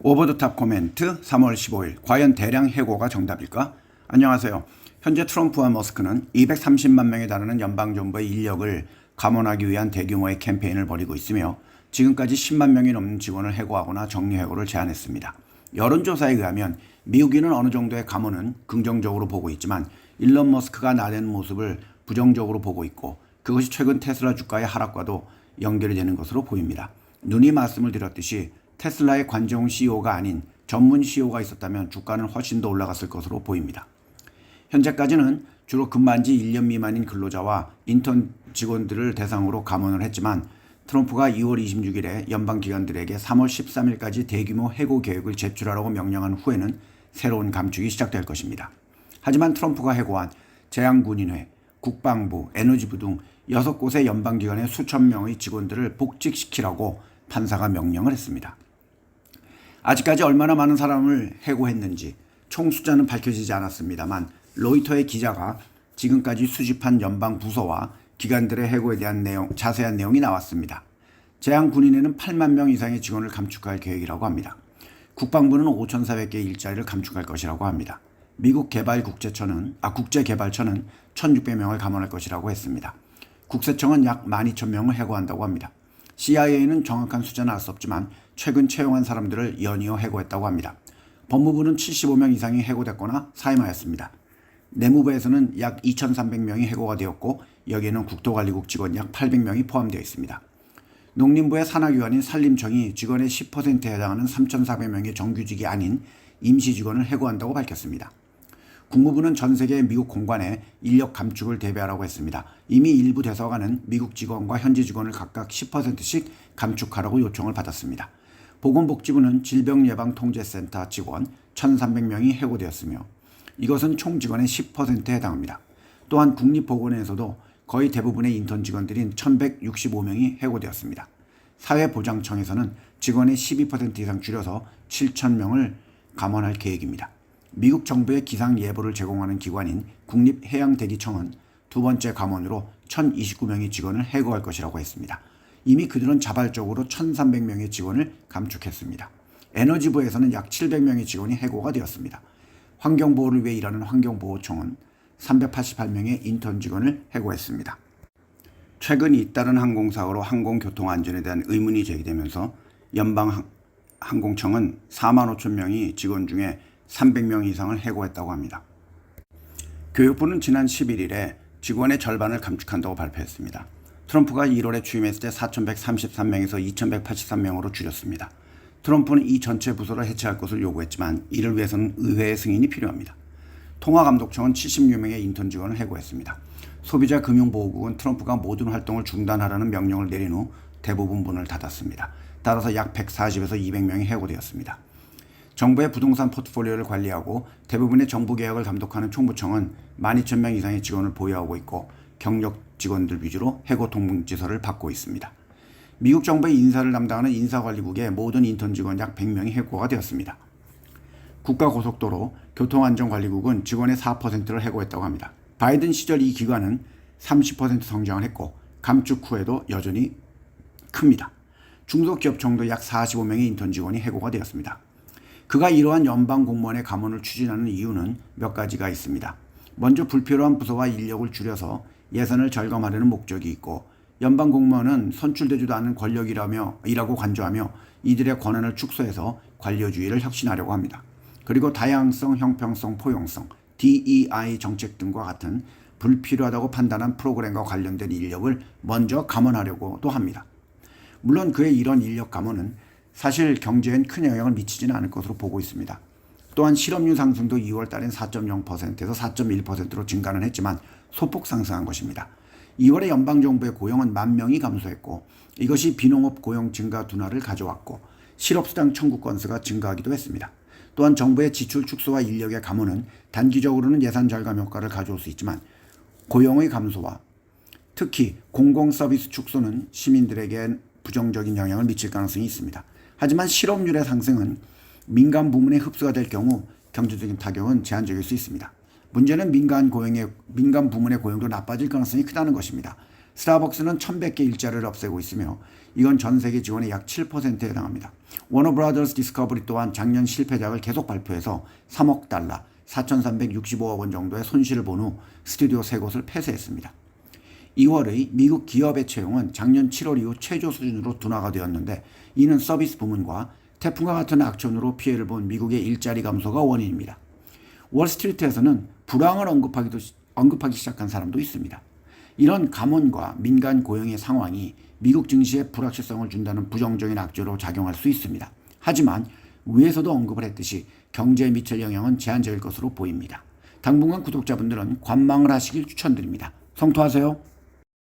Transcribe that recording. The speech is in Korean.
오버 더 탑 코멘트 3월 15일 과연 대량 해고가 정답일까? 안녕하세요. 현재 트럼프와 머스크는 230만 명에 달하는 연방정부의 인력을 감원하기 위한 대규모의 캠페인을 벌이고 있으며 지금까지 10만 명이 넘는 직원을 해고하거나 정리해고를 제안했습니다. 여론조사에 의하면 미국인은 어느 정도의 감원은 긍정적으로 보고 있지만 일론 머스크가 나대는 모습을 부정적으로 보고 있고 그것이 최근 테슬라 주가의 하락과도 연결이 되는 것으로 보입니다. 누이 말씀을 드렸듯이 테슬라의 관종 CEO가 아닌 전문 CEO가 있었다면 주가는 훨씬 더 올라갔을 것으로 보입니다. 현재까지는 주로 근무한 지 1년 미만인 근로자와 인턴 직원들을 대상으로 감원을 했지만 트럼프가 2월 26일에 연방기관들에게 3월 13일까지 대규모 해고 계획을 제출하라고 명령한 후에는 새로운 감축이 시작될 것입니다. 하지만 트럼프가 해고한 재향군인회, 국방부, 에너지부 등 6곳의 연방기관의 수천 명의 직원들을 복직시키라고 판사가 명령을 했습니다. 아직까지 얼마나 많은 사람을 해고했는지 총 숫자는 밝혀지지 않았습니다만 로이터의 기자가 지금까지 수집한 연방 부서와 기관들의 해고에 대한 자세한 내용이 나왔습니다. 재향군인회는 8만 명 이상의 직원을 감축할 계획이라고 합니다. 국방부는 5,400개 일자리를 감축할 것이라고 합니다. 미국 국제개발처는 1,600명을 감원할 것이라고 했습니다. 국세청은 약 12,000명을 해고한다고 합니다. CIA는 정확한 숫자는 알 수 없지만 최근 채용한 사람들을 연이어 해고했다고 합니다. 법무부는 75명 이상이 해고됐거나 사임하였습니다. 내무부에서는 약 2,300명이 해고가 되었고 여기에는 국토관리국 직원 약 800명이 포함되어 있습니다. 농림부의 산하기관인 산림청이 직원의 10%에 해당하는 3,400명의 정규직이 아닌 임시직원을 해고한다고 밝혔습니다. 국무부는 전 세계 미국 공관에 인력 감축을 대비하라고 했습니다. 이미 일부 대사관은 미국 직원과 현지 직원을 각각 10%씩 감축하라고 요청을 받았습니다. 보건복지부는 질병예방통제센터 직원 1,300명이 해고되었으며 이것은 총 직원의 10%에 해당합니다. 또한 국립보건원에서도 거의 대부분의 인턴 직원들인 1,165명이 해고되었습니다. 사회보장청에서는 직원의 12% 이상 줄여서 7,000명을 감원할 계획입니다. 미국 정부의 기상 예보를 제공하는 기관인 국립해양대기청은 두 번째 감원으로 1,029명의 직원을 해고할 것이라고 했습니다. 이미 그들은 자발적으로 1,300명의 직원을 감축했습니다. 에너지부에서는 약 700명의 직원이 해고가 되었습니다. 환경보호를 위해 일하는 환경보호청은 388명의 인턴 직원을 해고했습니다. 최근 잇따른 항공사고로 항공교통안전에 대한 의문이 제기되면서 연방항공청은 4만 5천 명이 직원 중에 300명 이상을 해고했다고 합니다. 교육부는 지난 11일에 직원의 절반을 감축한다고 발표했습니다. 트럼프가 1월에 취임했을 때 4,133명에서 2,183명으로 줄였습니다. 트럼프는 이 전체 부서를 해체할 것을 요구했지만 이를 위해서는 의회의 승인이 필요합니다. 통화감독청은 76명의 인턴 직원을 해고했습니다. 소비자금융보호국은 트럼프가 모든 활동을 중단하라는 명령을 내린 후 대부분 문을 닫았습니다. 따라서 약 140에서 200명이 해고되었습니다. 정부의 부동산 포트폴리오를 관리하고 대부분의 정부 계약을 감독하는 총무청은 12,000명 이상의 직원을 보유하고 있고 경력 직원들 위주로 해고 통지서를 받고 있습니다. 미국 정부의 인사를 담당하는 인사관리국의 모든 인턴 직원 약 100명이 해고가 되었습니다. 국가고속도로 교통안전관리국은 직원의 4%를 해고했다고 합니다. 바이든 시절 이 기관은 30% 성장을 했고 감축 후에도 여전히 큽니다. 중소기업청도 약 45명의 인턴 직원이 해고가 되었습니다. 그가 이러한 연방 공무원의 감원을 추진하는 이유는 몇 가지가 있습니다. 먼저 불필요한 부서와 인력을 줄여서 예산을 절감하려는 목적이 있고 연방 공무원은 선출되지도 않은 권력이라고 간주하며 이들의 권한을 축소해서 관료주의를 혁신하려고 합니다. 그리고 다양성, 형평성, 포용성, DEI 정책 등과 같은 불필요하다고 판단한 프로그램과 관련된 인력을 먼저 감원하려고도 합니다. 물론 그의 이런 인력 감원은 사실 경제엔 큰 영향을 미치지는 않을 것으로 보고 있습니다. 또한 실업률 상승도 2월 달엔 4.0%에서 4.1%로 증가는 했지만 소폭 상승한 것입니다. 2월에 연방정부의 고용은 10,000명이 감소했고 이것이 비농업 고용 증가 둔화를 가져왔고 실업수당 청구 건수가 증가하기도 했습니다. 또한 정부의 지출 축소와 인력의 감원은 단기적으로는 예산 절감 효과를 가져올 수 있지만 고용의 감소와 특히 공공서비스 축소는 시민들에게 부정적인 영향을 미칠 가능성이 있습니다. 하지만 실업률의 상승은 민간 부문에 흡수가 될 경우 경제적인 타격은 제한적일 수 있습니다. 문제는 민간 부문의 고용도 나빠질 가능성이 크다는 것입니다. 스타벅스는 1,100개 일자리를 없애고 있으며 이건 전 세계 직원의 약 7%에 해당합니다. 워너브라더스 디스커버리 또한 작년 실패작을 계속 발표해서 3억 달러, 4,365억 원 정도의 손실을 본 후 스튜디오 3곳을 폐쇄했습니다. 2월의 미국 기업의 채용은 작년 7월 이후 최저 수준으로 둔화가 되었는데 이는 서비스 부문과 태풍과 같은 악천후로 피해를 본 미국의 일자리 감소가 원인입니다. 월스트리트에서는 불황을 언급하기 시작한 사람도 있습니다. 이런 감원과 민간 고용의 상황이 미국 증시에 불확실성을 준다는 부정적인 악재로 작용할 수 있습니다. 하지만 위에서도 언급을 했듯이 경제에 미칠 영향은 제한적일 것으로 보입니다. 당분간 구독자분들은 관망을 하시길 추천드립니다. 성투하세요.